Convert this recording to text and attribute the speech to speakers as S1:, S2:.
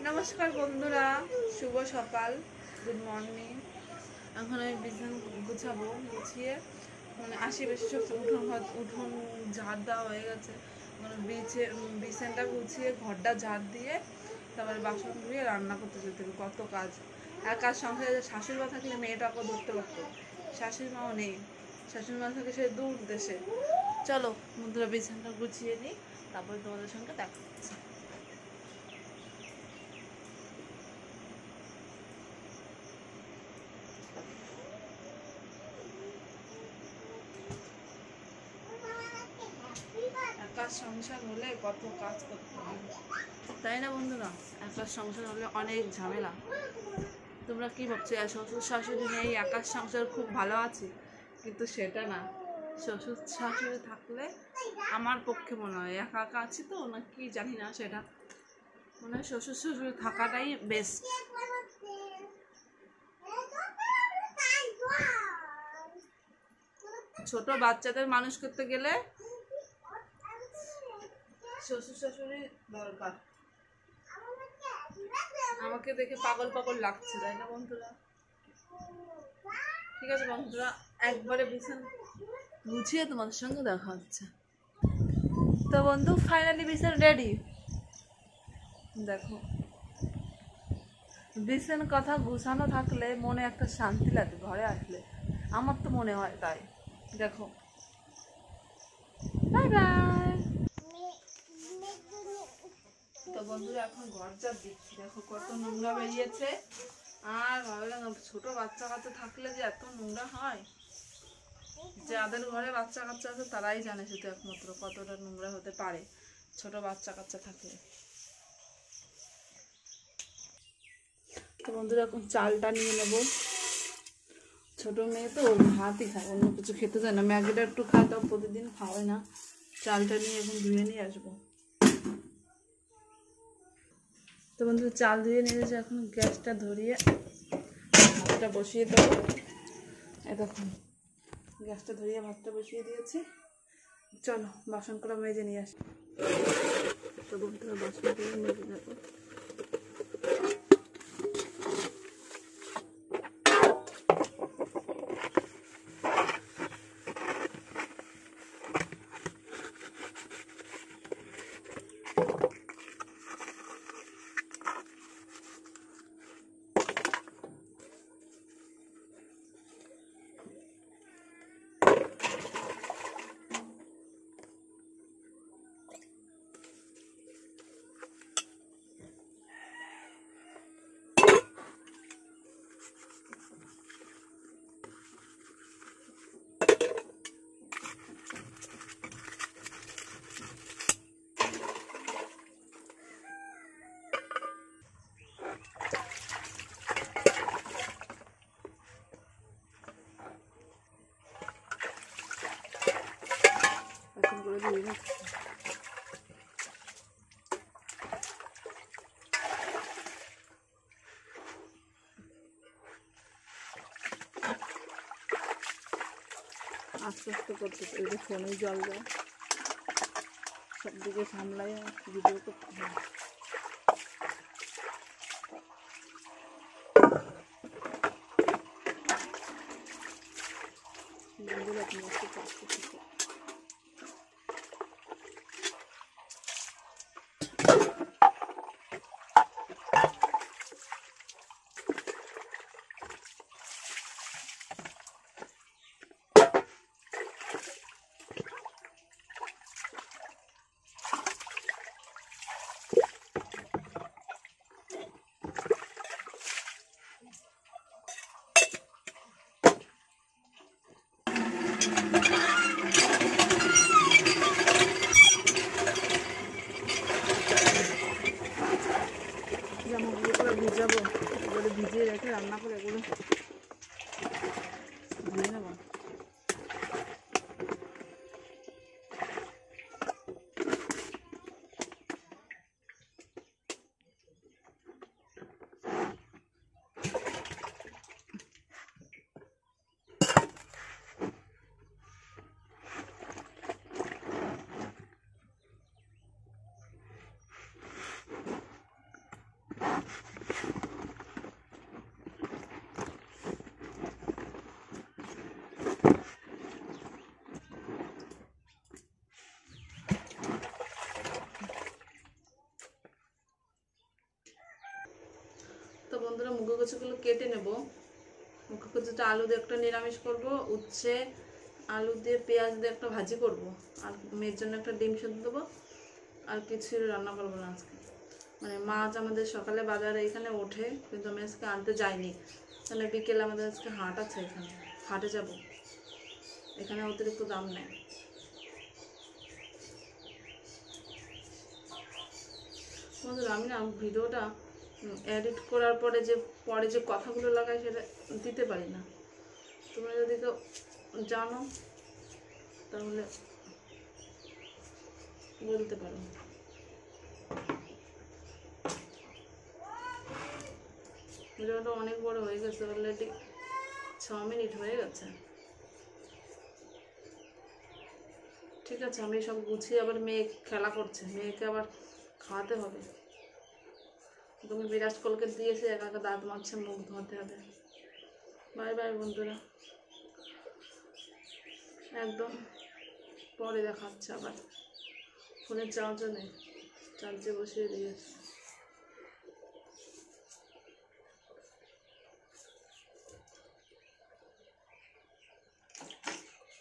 S1: নমস্কার বন্ধুরা, শুভ সকাল, গুড মর্নিং। এখন আমি বিছানা গুছাবো, গুছিয়ে মানে আশেপাশে সব উঠোন ঝাড় দেওয়া হয়ে গেছে। মানে বিছানাটা গুছিয়ে ঘরটা ঝাড় দিয়ে তারপরে বাসন ধুয়ে রান্না করতে যেতে হবে। কত কাজ, একা সংসারে শাশুড়ি মা থাকলে মেয়েটাকেও ধরতে পারতো, শাশুড়ি মাও নেই, শাশুড়ি মা থাকে সে দূর দেশে। চলো বন্ধুরা বিছানাটা গুছিয়ে নিই, তারপরে তোমাদের সঙ্গে দেখা হচ্ছে। একা সংসার হলে কত কাজ করতে হয়, তাই না বন্ধুরা? একা সংসার হলে অনেক ঝামেলা। তোমরা কি ভাবছো শ্বশুর শাশুড়ি নেই, একা সংসার খুব ভালো আছে? কিন্তু সেটা না। শ্বশুর শাশুড়ি থাকলে আমার পক্ষে মনে হয়, একা একা আছি তো না কি জানি না, সেটা মনে হয় শ্বশুর শাশুড়ি থাকাটাই বেস্ট। ছোট বাচ্চাদের মানুষ করতে গেলে শ্বশুর শাশুড়ি দরকার। আমাকে দেখে পাগল পাগল লাগছে, তাই না বন্ধুরা? ঠিক আছে বন্ধুরা, একবারে বিছানা গুছিয়ে তোমাদের সঙ্গে দেখা হচ্ছে। তো বন্ধু ফাইনালি বিছানা রেডি। দেখো, বিছানার কথা গুছানো থাকলে মনে একটা শান্তি লাগে ঘরে আসলে, আমার তো মনে হয় তাই। দেখো, বাই বাই। তো বন্ধুরা এখন ঘর যা দিচ্ছি, দেখো কত নোংরা বেরিয়েছে। আর ভাবলাম ছোট বাচ্চা কাচ্চা থাকলে যে এত নোংরা হয়, যাদের ঘরে বাচ্চা কাচ্চা আছে তারাই জানে শুধু একমাত্র কতটা নোংরা হতে পারে ছোট বাচ্চা কাচ্চা থাকলে। তো বন্ধুরা এখন চালটা নিয়ে নেব। ছোট মেয়ে তো ভাতই খায়, অন্য কিছু খেতে চায় না। ম্যাগিটা একটু খায়, তাও প্রতিদিন খাওয়ায় না। চালটা নিয়ে এখন ধুয়ে নিয়ে আসবো। তো বন্ধুরা চাল ধুয়ে নিয়ে এসে এখন গ্যাসটা ধরিয়ে ভাতটা বসিয়ে দেবো। দেখুন গ্যাসটা ধরিয়ে ভাতটা বসিয়ে দিয়েছি। চলো বাসন করে মেজে নিয়ে আসি। তো বন্ধুরা বাসন করে মেজে নেবো। আস্তে আস্তে করতে ফোনে জল যায়, সব দিকে সামলাই ভিডিও করতে হয়। বন্ধুরা তুমি একটু পাশে থেকে জামাগুলো পুরো ভিজাবো, এগুলো ভিজিয়ে রেখে রান্না করে এগুলো ধুয়ে নেবো। বন্ধুরা মুখে কচুগুলো কেটে নেব। মুখে কচুটা আলু দিয়ে একটা নিরামিষ করব, উচ্ছে আলু দিয়ে পেঁয়াজ দিয়ে একটা ভাজি করব, আর মেয়ের জন্য একটা ডিম সেদ্ধ দেবো। আর কিছু রান্না করবো না আজকে। মানে মাছ আমাদের সকালে বাজারে এখানে ওঠে, কিন্তু আমি আজকে আনতে যাইনি। তাহলে বিকেলে আমাদের আজকে হাট আছে, এখানে হাটে যাব। এখানে অতিরিক্ত দাম নেয়। বন্ধুরা আমি না ভিডিওটা এডিট করার পরে যে কথাগুলো লাগাই সেটা দিতে পারি না। তোমরা যদি কেউ জানো তাহলে বলতে পারো। ভিডিওটা অনেক বড় হয়ে গেছে, অলরেডি 6 মিনিট হয়ে গেছে। ঠিক আছে, আমি সব গুছিয়ে আবার মেয়ে খেলা করছে, মেয়েকে আবার খাওয়াতে হবে। তুমি বিরাট কলকে দিয়েছে, একা একা দাঁত মারছে, মুখ ধরতে হবে। বাই বাই বন্ধুরা, একদম পরে দেখা হচ্ছে আবার। ফোনের চার্জও নেই, চার্জে বসিয়ে দিয়েছে।